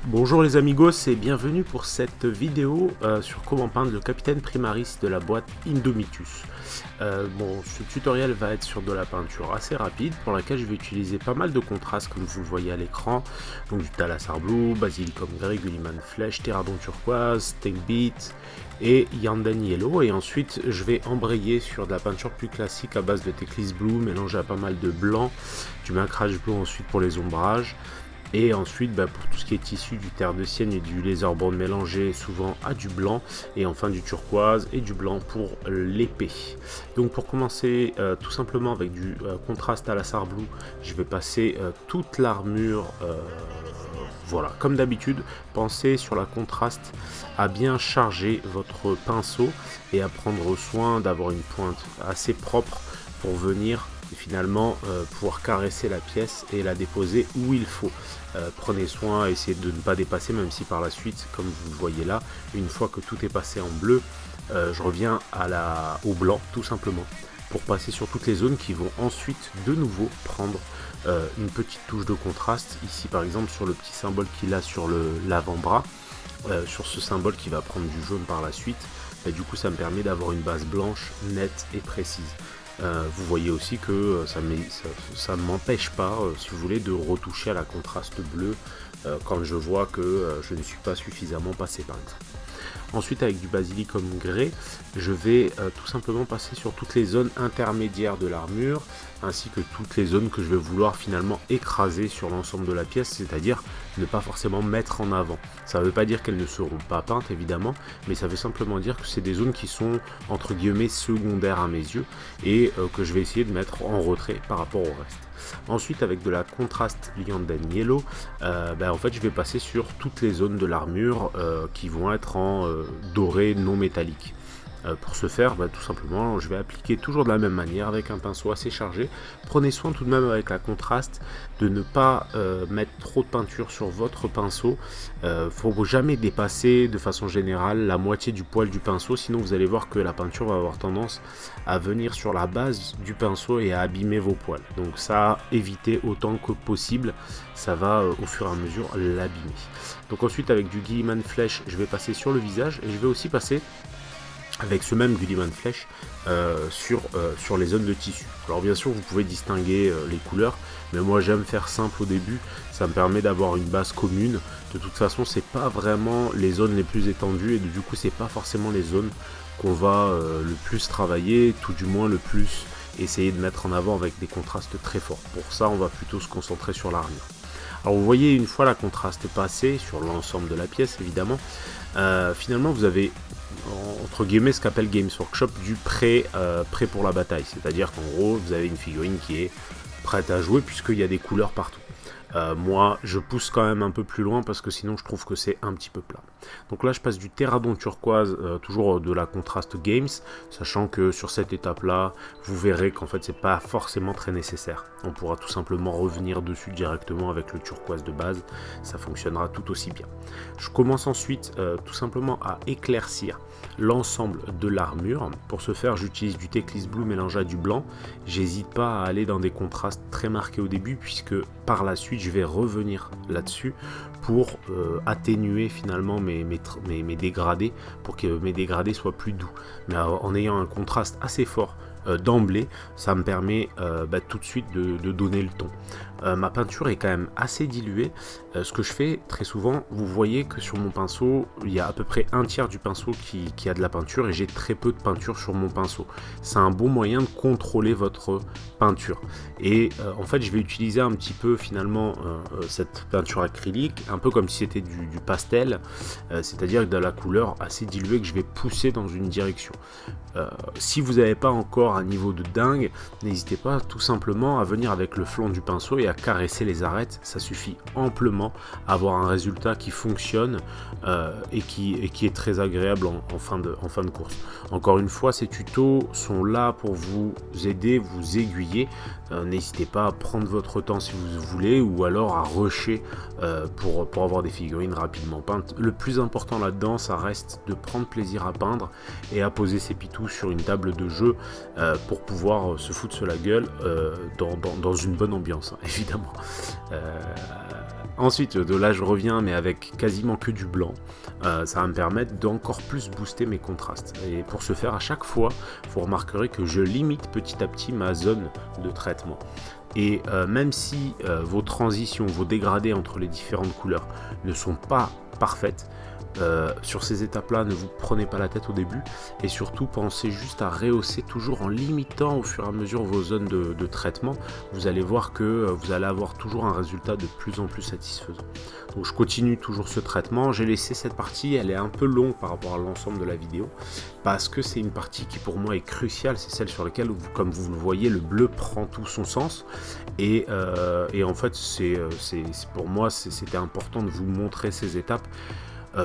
Bonjour les amigos et bienvenue pour cette vidéo sur comment peindre le capitaine Primaris de la boîte Indomitus. Ce tutoriel va être sur de la peinture assez rapide pour laquelle je vais utiliser pas mal de contrastes comme vous le voyez à l'écran, donc du Talassar Blue, Basilicum Grey, Gulliman Flèche, Terradon Turquoise, Take Beat et Yanden Yellow, et ensuite je vais embrayer sur de la peinture plus classique à base de Teclis Blue mélangé à pas mal de blanc, du Macrage Blue ensuite pour les ombrages. Et ensuite pour tout ce qui est issu du terre de sienne et du laser brown mélangé souvent à du blanc, et enfin du turquoise et du blanc pour l'épée. Donc pour commencer tout simplement avec du contraste à la Talassar Blue, je vais passer toute l'armure. Voilà, comme d'habitude, pensez sur la contraste à bien charger votre pinceau et à prendre soin d'avoir une pointe assez propre pour venir finalement pouvoir caresser la pièce et la déposer où il faut. Prenez soin, essayez de ne pas dépasser, même si par la suite, comme vous le voyez là, une fois que tout est passé en bleu, je reviens au blanc tout simplement, pour passer sur toutes les zones qui vont ensuite de nouveau prendre une petite touche de contraste. Ici par exemple sur le petit symbole qu'il a sur l'avant-bras, sur ce symbole qui va prendre du jaune par la suite, et du coup ça me permet d'avoir une base blanche, nette et précise. Vous voyez aussi que ça ne m'empêche pas, si vous voulez, de retoucher à la contraste bleu quand je vois que je ne suis pas suffisamment passé par exemple. Ensuite, avec du Basilicum Grey, je vais tout simplement passer sur toutes les zones intermédiaires de l'armure, ainsi que toutes les zones que je vais vouloir finalement écraser sur l'ensemble de la pièce, c'est-à-dire ne pas forcément mettre en avant. Ça ne veut pas dire qu'elles ne seront pas peintes évidemment, mais ça veut simplement dire que c'est des zones qui sont entre guillemets secondaires à mes yeux, et que je vais essayer de mettre en retrait par rapport au reste. Ensuite, avec de la contraste Yanden Yellow, en fait je vais passer sur toutes les zones de l'armure qui vont être en doré non métallique. Pour ce faire, tout simplement, je vais appliquer toujours de la même manière avec un pinceau assez chargé. Prenez soin tout de même avec la contraste de ne pas mettre trop de peinture sur votre pinceau. Faut jamais dépasser de façon générale la moitié du poil du pinceau, sinon vous allez voir que la peinture va avoir tendance à venir sur la base du pinceau et à abîmer vos poils. Donc ça, évitez autant que possible, ça va au fur et à mesure l'abîmer. Donc ensuite, avec du Gulliman Flèche, je vais passer sur le visage, et je vais aussi passer avec ce même Gulliman Flèche sur les zones de tissu. Alors bien sûr vous pouvez distinguer les couleurs, mais moi j'aime faire simple au début, ça me permet d'avoir une base commune. De toute façon c'est pas vraiment les zones les plus étendues, et du coup c'est pas forcément les zones qu'on va le plus travailler, tout du moins le plus essayer de mettre en avant avec des contrastes très forts. Pour ça on va plutôt se concentrer sur l'armure. Alors vous voyez, une fois la contraste passée sur l'ensemble de la pièce évidemment, finalement vous avez entre guillemets ce qu'appelle Games Workshop du prêt pour la bataille, c'est-à-dire qu'en gros vous avez une figurine qui est prête à jouer puisqu'il y a des couleurs partout. Moi je pousse quand même un peu plus loin parce que sinon je trouve que c'est un petit peu plat. Donc là je passe du Terradon Turquoise, toujours de la contraste Games, sachant que sur cette étape là vous verrez qu'en fait c'est pas forcément très nécessaire. On pourra tout simplement revenir dessus directement avec le turquoise de base, ça fonctionnera tout aussi bien. Je commence ensuite tout simplement à éclaircir l'ensemble de l'armure. Pour ce faire j'utilise du Teclis Blue mélangé à du blanc. J'hésite pas à aller dans des contrastes très marqués au début, puisque par la suite je vais revenir là-dessus pour atténuer finalement mes dégradés, pour que mes dégradés soient plus doux, mais en ayant un contraste assez fort d'emblée, ça me permet tout de suite de donner le ton. Ma peinture est quand même assez diluée. Ce que je fais très souvent, vous voyez que sur mon pinceau il y a à peu près un tiers du pinceau qui a de la peinture, et j'ai très peu de peinture sur mon pinceau. C'est un bon moyen de contrôler votre peinture, et en fait je vais utiliser un petit peu finalement cette peinture acrylique un peu comme si c'était du pastel, c'est-à-dire de la couleur assez diluée que je vais pousser dans une direction. Si vous n'avez pas encore un niveau de dingue, n'hésitez pas tout simplement à venir avec le flanc du pinceau et à caresser les arêtes. Ça suffit amplement à avoir un résultat qui fonctionne et qui est très agréable en fin de course. Encore une fois, ces tutos sont là pour vous aider, vous aiguiller. N'hésitez pas à prendre votre temps si vous voulez, ou alors à rusher pour avoir des figurines rapidement peintes. Le plus important là-dedans, ça reste de prendre plaisir à peindre et à poser ses pitous sur une table de jeu pour pouvoir se foutre sur la gueule dans une bonne ambiance, hein, évidemment. Ensuite, de là je reviens mais avec quasiment que du blanc. Ça va me permettre d'encore plus booster mes contrastes. Et pour ce faire, à chaque fois, vous remarquerez que je limite petit à petit ma zone de traitement. Et même si vos transitions, vos dégradés entre les différentes couleurs ne sont pas parfaites, sur ces étapes-là, ne vous prenez pas la tête au début et surtout pensez juste à rehausser toujours en limitant au fur et à mesure vos zones de traitement. Vous allez voir que vous allez avoir toujours un résultat de plus en plus satisfaisant. Donc je continue toujours ce traitement. J'ai laissé cette partie, elle est un peu longue par rapport à l'ensemble de la vidéo parce que c'est une partie qui pour moi est cruciale. C'est celle sur laquelle, comme vous le voyez, le bleu prend tout son sens et en fait pour moi c'était important de vous montrer ces étapes.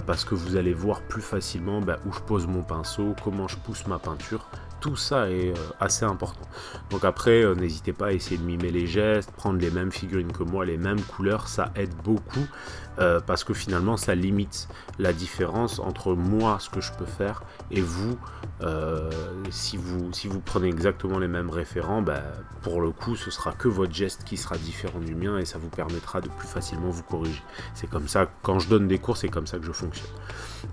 Parce que vous allez voir plus facilement où je pose mon pinceau, comment je pousse ma peinture, tout ça est assez important. Donc après, n'hésitez pas à essayer de mimer les gestes, prendre les mêmes figurines que moi, les mêmes couleurs, ça aide beaucoup parce que finalement ça limite la différence entre moi, ce que je peux faire, et vous, si vous prenez exactement les mêmes référents, pour le coup ce sera que votre geste qui sera différent du mien et ça vous permettra de plus facilement vous corriger. C'est comme ça, quand je donne des cours, c'est comme ça que je fonctionne.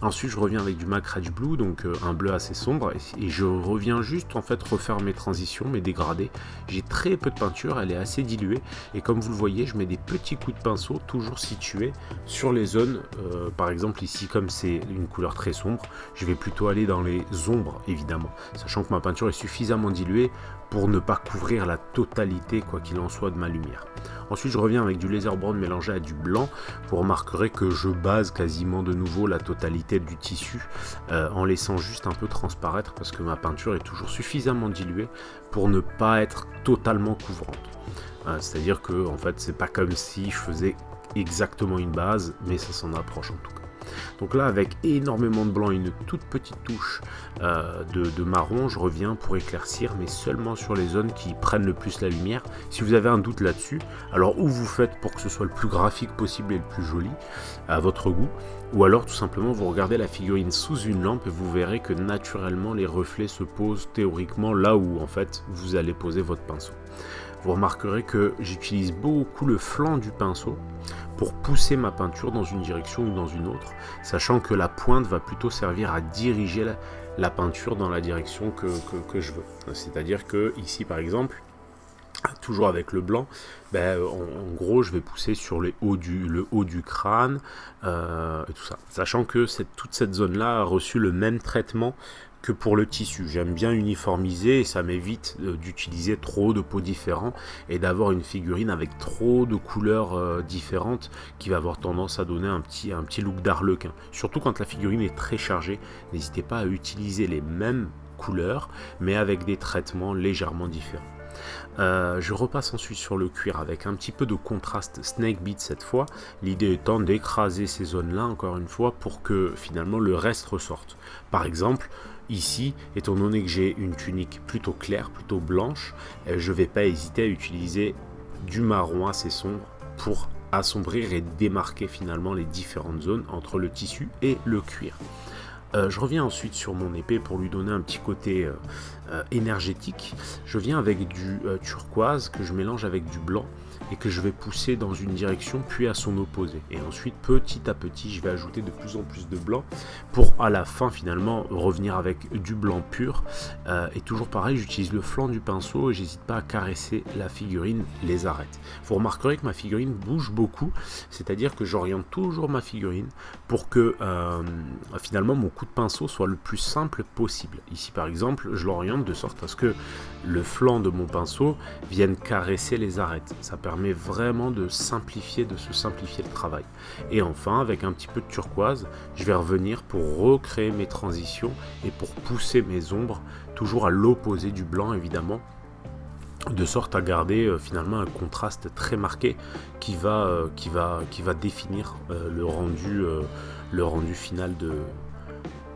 Ensuite je reviens avec du Macragge Blue, donc un bleu assez sombre, et je reviens juste en fait refaire mes transitions, mes dégradés. J'ai très peu de peinture, elle est assez diluée, et comme vous le voyez, je mets des petits coups de pinceau toujours situés sur les zones, par exemple ici, comme c'est une couleur très sombre, je vais plutôt aller dans les ombres évidemment, sachant que ma peinture est suffisamment diluée pour ne pas couvrir la totalité, quoi qu'il en soit, de ma lumière. Ensuite je reviens avec du laser brown mélangé à du blanc. Vous remarquerez que je base quasiment de nouveau la totalité du tissu en laissant juste un peu transparaître parce que ma peinture est toujours suffisamment diluée pour ne pas être totalement couvrante. C'est à dire que en fait c'est pas comme si je faisais exactement une base, mais ça s'en approche en tout cas. Donc là, avec énormément de blanc et une toute petite touche de marron, je reviens pour éclaircir, mais seulement sur les zones qui prennent le plus la lumière. Si vous avez un doute là-dessus, alors ou vous faites pour que ce soit le plus graphique possible et le plus joli à votre goût, ou alors tout simplement vous regardez la figurine sous une lampe et vous verrez que naturellement les reflets se posent théoriquement là où en fait vous allez poser votre pinceau. Vous remarquerez que j'utilise beaucoup le flanc du pinceau pour pousser ma peinture dans une direction ou dans une autre, sachant que la pointe va plutôt servir à diriger la peinture dans la direction que je veux. C'est-à-dire que ici par exemple, toujours avec le blanc, en gros je vais pousser sur le haut du crâne et tout ça, sachant que toute cette zone là a reçu le même traitement que pour le tissu. J'aime bien uniformiser et ça m'évite d'utiliser trop de pots différents et d'avoir une figurine avec trop de couleurs différentes qui va avoir tendance à donner un petit look d'arlequin. Surtout quand la figurine est très chargée, n'hésitez pas à utiliser les mêmes couleurs mais avec des traitements légèrement différents. Je repasse ensuite sur le cuir avec un petit peu de contraste snake beat cette fois, l'idée étant d'écraser ces zones là encore une fois pour que finalement le reste ressorte. Par exemple ici, étant donné que j'ai une tunique plutôt claire, plutôt blanche, je ne vais pas hésiter à utiliser du marron assez sombre pour assombrir et démarquer finalement les différentes zones entre le tissu et le cuir. Je reviens ensuite sur mon épée pour lui donner un petit côté énergétique. Je viens avec du turquoise que je mélange avec du blanc et que je vais pousser dans une direction puis à son opposé. Et ensuite petit à petit je vais ajouter de plus en plus de blanc pour à la fin finalement revenir avec du blanc pur. Et toujours pareil, j'utilise le flanc du pinceau et j'hésite pas à caresser la figurine, les arêtes. Vous remarquerez que ma figurine bouge beaucoup, c'est-à-dire que j'oriente toujours ma figurine pour que finalement mon coup de pinceau soit le plus simple possible. Ici par exemple je l'oriente de sorte à ce que le flanc de mon pinceau vienne caresser les arêtes. Ça permet vraiment de se simplifier le travail. Et enfin avec un petit peu de turquoise, je vais revenir pour recréer mes transitions et pour pousser mes ombres, toujours à l'opposé du blanc évidemment, de sorte à garder finalement un contraste très marqué qui va définir le rendu final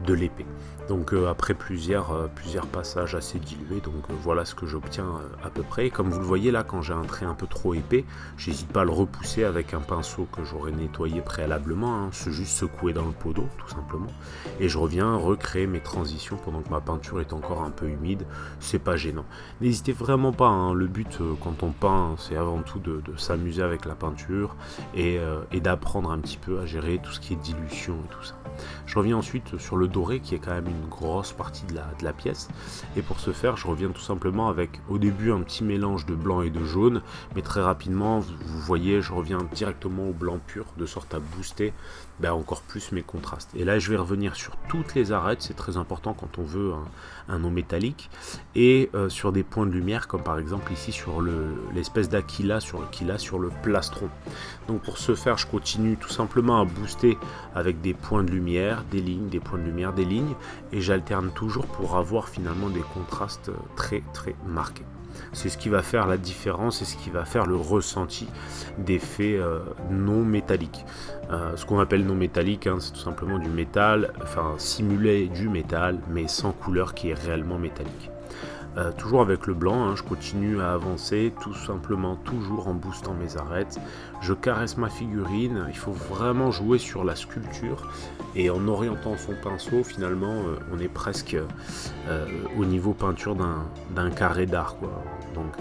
de l'épée. Donc après plusieurs passages assez dilués, donc voilà ce que j'obtiens à peu près. Et comme vous le voyez là, quand j'ai un trait un peu trop épais, j'hésite pas à le repousser avec un pinceau que j'aurais nettoyé préalablement, hein. C'est juste secouer dans le pot d'eau tout simplement. Et je reviens recréer mes transitions pendant que ma peinture est encore un peu humide, c'est pas gênant. N'hésitez vraiment pas, hein. Le but quand on peint, c'est avant tout de s'amuser avec la peinture et d'apprendre un petit peu à gérer tout ce qui est dilution et tout ça. Je reviens ensuite sur le doré qui est quand même une grosse partie de la pièce, et pour ce faire je reviens tout simplement avec au début un petit mélange de blanc et de jaune, mais très rapidement vous voyez je reviens directement au blanc pur de sorte à booster encore plus mes contrastes. Et là je vais revenir sur toutes les arêtes, c'est très important quand on veut un eau métallique, et sur des points de lumière comme par exemple ici sur l'espèce d'aquila sur le plastron. Donc pour ce faire je continue tout simplement à booster avec des points de lumière, des lignes, des points de lumière, des lignes, et j'alterne toujours pour avoir finalement des contrastes très très marqués. C'est ce qui va faire la différence et ce qui va faire le ressenti d'effets non métalliques. Ce qu'on appelle non métallique, hein, c'est tout simplement du métal, enfin simuler du métal, mais sans couleur qui est réellement métallique. Toujours avec le blanc, hein, je continue à avancer, tout simplement toujours en boostant mes arêtes. Je caresse ma figurine, il faut vraiment jouer sur la sculpture, et en orientant son pinceau, finalement, on est presque au niveau peinture d'un carré d'art, quoi. Donc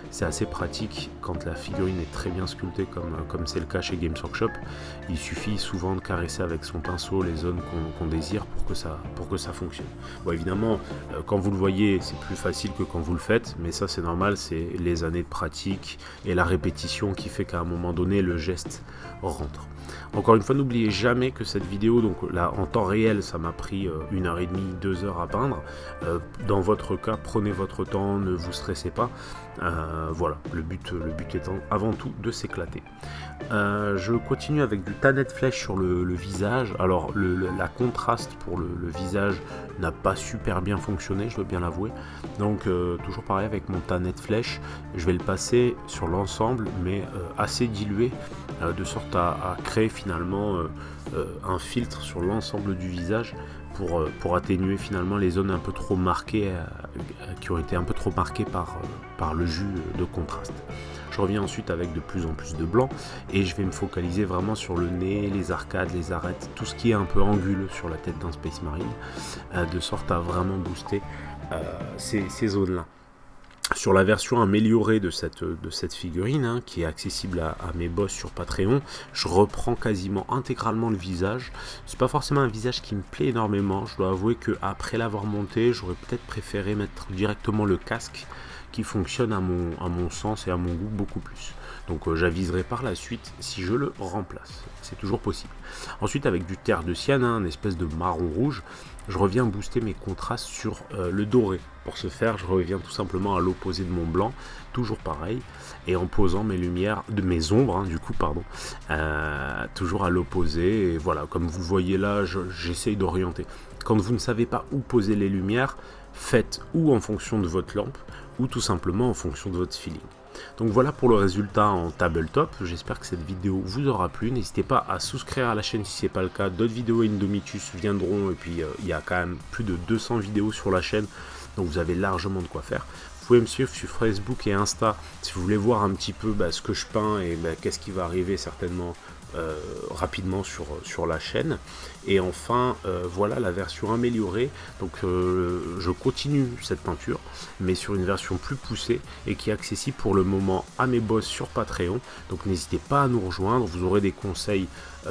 c'est assez pratique quand la figurine est très bien sculptée comme c'est le cas chez Games Workshop. Il suffit souvent de caresser avec son pinceau les zones qu'on désire pour que ça fonctionne. Bon, évidemment, quand vous le voyez, c'est plus facile que quand vous le faites, mais ça c'est normal, c'est les années de pratique et la répétition qui fait qu'à un moment donné, le geste rentre. Encore une fois, n'oubliez jamais que cette vidéo, donc là en temps réel, ça m'a pris 1h30, 2 heures à peindre. Dans votre cas, prenez votre temps, ne vous stressez pas. Voilà, le but étant avant tout de s'éclater. Je continue avec du tannet flèche sur le visage. Alors la contraste pour le visage n'a pas super bien fonctionné, je dois bien l'avouer. Donc toujours pareil avec mon tannet flèche, je vais le passer sur l'ensemble, mais assez dilué, de sorte à créer finalement un filtre sur l'ensemble du visage pour atténuer finalement les zones un peu trop marquées, qui ont été un peu trop marquées par le jus de contraste. Je reviens ensuite avec de plus en plus de blanc, et je vais me focaliser vraiment sur le nez, les arcades, les arêtes, tout ce qui est un peu anguleux sur la tête d'un Space Marine, de sorte à vraiment booster ces zones-là. Sur la version améliorée de cette figurine, hein, qui est accessible à mes boss sur Patreon, je reprends quasiment intégralement le visage. C'est pas forcément un visage qui me plaît énormément, je dois avouer qu'après l'avoir monté, j'aurais peut-être préféré mettre directement le casque, qui fonctionne à mon sens et à mon goût beaucoup plus. Donc j'aviserai par la suite si je le remplace, c'est toujours possible. Ensuite, avec du terre de Sienne, hein, une espèce de marron rouge, je reviens booster mes contrastes sur le doré. Pour ce faire, je reviens tout simplement à l'opposé de mon blanc, toujours pareil, et en posant mes lumières, mes ombres, hein, du coup, pardon, toujours à l'opposé. Et voilà, comme vous le voyez là, j'essaye d'orienter. Quand vous ne savez pas où poser les lumières, faites ou en fonction de votre lampe, ou tout simplement en fonction de votre feeling. Donc voilà pour le résultat en tabletop. J'espère que cette vidéo vous aura plu. N'hésitez pas à souscrire à la chaîne si ce n'est pas le cas. D'autres vidéos Indomitus viendront, et puis il y a quand même plus de 200 vidéos sur la chaîne, donc vous avez largement de quoi faire. Vous pouvez me suivre sur Facebook et Insta si vous voulez voir un petit peu ce que je peins et qu'est-ce qui va arriver certainement rapidement sur la chaîne. Et enfin voilà la version améliorée, donc je continue cette peinture mais sur une version plus poussée et qui est accessible pour le moment à mes boss sur Patreon. Donc n'hésitez pas à nous rejoindre, vous aurez des conseils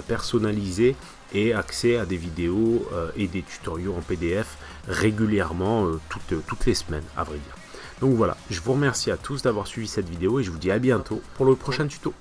personnalisés et accès à des vidéos et des tutoriaux en PDF régulièrement, toutes les semaines à vrai dire. Donc voilà, je vous remercie à tous d'avoir suivi cette vidéo et je vous dis à bientôt pour le prochain tuto.